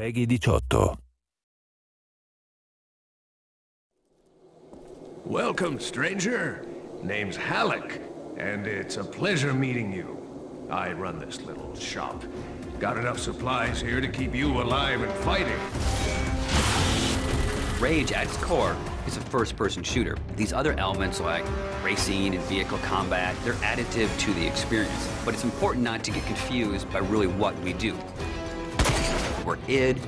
Peggy 18. Welcome, stranger. Name's Halleck, and it's a pleasure meeting you. I run this little shop. Got enough supplies here to keep you alive and fighting. Rage, at its core, is a first-person shooter. These other elements like racing and vehicle combat, they're additive to the experience. But it's important not to get confused by really what we do. We're id,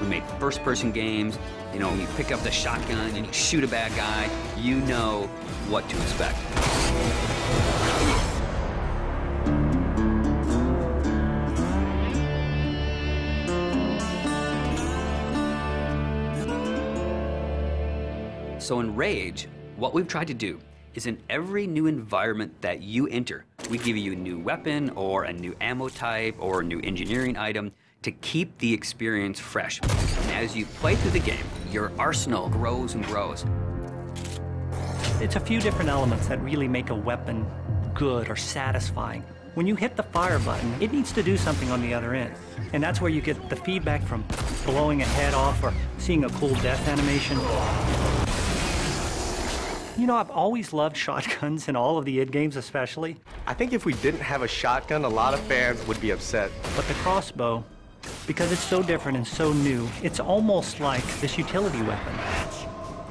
we make first-person games. You know, when you pick up the shotgun and you shoot a bad guy, you know what to expect. So in Rage, what we've tried to do is in every new environment that you enter, we give you a new weapon or a new ammo type or a new engineering item to keep the experience fresh. And as you play through the game, your arsenal grows and grows. It's a few different elements that really make a weapon good or satisfying. When you hit the fire button, it needs to do something on the other end. And that's where you get the feedback from blowing a head off or seeing a cool death animation. You know, I've always loved shotguns in all of the id games especially. I think if we didn't have a shotgun, a lot of fans would be upset. But the crossbow, because it's so different and so new, it's almost like this utility weapon.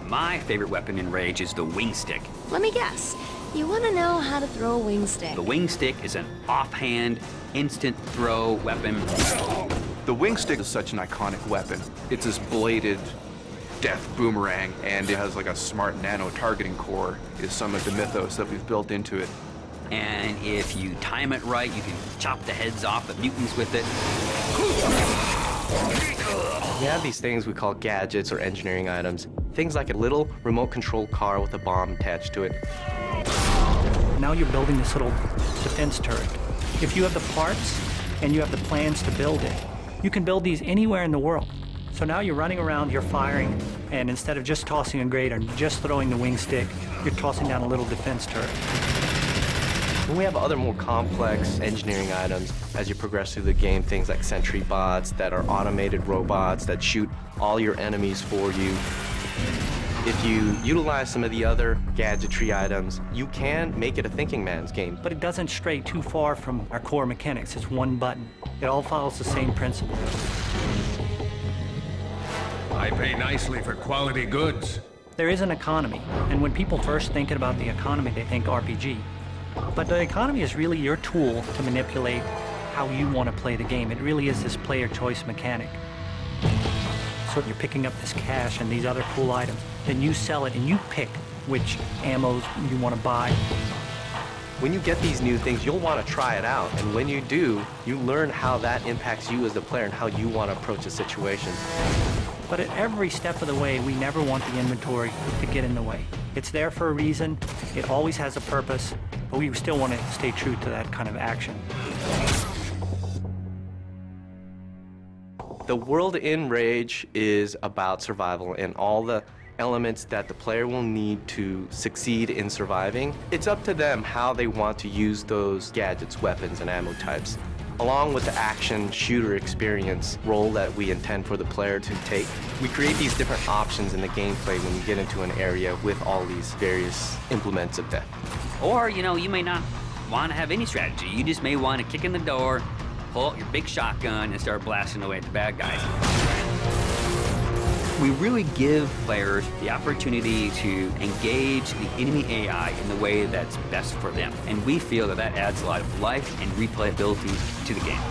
My favorite weapon in Rage is the wing stick. Let me guess. You want to know how to throw a wing stick. The wing stick is an offhand, instant throw weapon. The wing stick is such an iconic weapon. It's this bladed death boomerang, and it has like a smart nano targeting core, is some of the mythos that we've built into it. And if you time it right, you can chop the heads off of mutants with it. We have these things we call gadgets or engineering items. Things like a little remote control car with a bomb attached to it. Now you're building this little defense turret. If you have the parts and you have the plans to build it, you can build these anywhere in the world. So now you're running around, you're firing, and instead of just tossing a grate or just throwing the wing stick, you're tossing down a little defense turret. Then we have other more complex engineering items as you progress through the game, things like sentry bots that are automated robots that shoot all your enemies for you. If you utilize some of the other gadgetry items, you can make it a thinking man's game. But it doesn't stray too far from our core mechanics. It's one button. It all follows the same principle. I pay nicely for quality goods. There is an economy, and when people first think about the economy, they think RPG. But the economy is really your tool to manipulate how you want to play the game. It really is this player choice mechanic. So you're picking up this cash and these other cool items, then you sell it and you pick which ammos you want to buy. When you get these new things, you'll want to try it out, and when you do, you learn how that impacts you as the player and how you want to approach a situation. But at every step of the way, we never want the inventory to get in the way. It's there for a reason, it always has a purpose, but we still want to stay true to that kind of action. The world in Rage is about survival and all the elements that the player will need to succeed in surviving. It's up to them how they want to use those gadgets, weapons, and ammo types. Along with the action shooter experience role that we intend for the player to take, we create these different options in the gameplay when you get into an area with all these various implements of death. Or, you know, you may not want to have any strategy. You just may want to kick in the door, pull out your big shotgun, and start blasting away at the bad guys. We really give players the opportunity to engage the enemy AI in the way that's best for them. And we feel that that adds a lot of life and replayability to the game.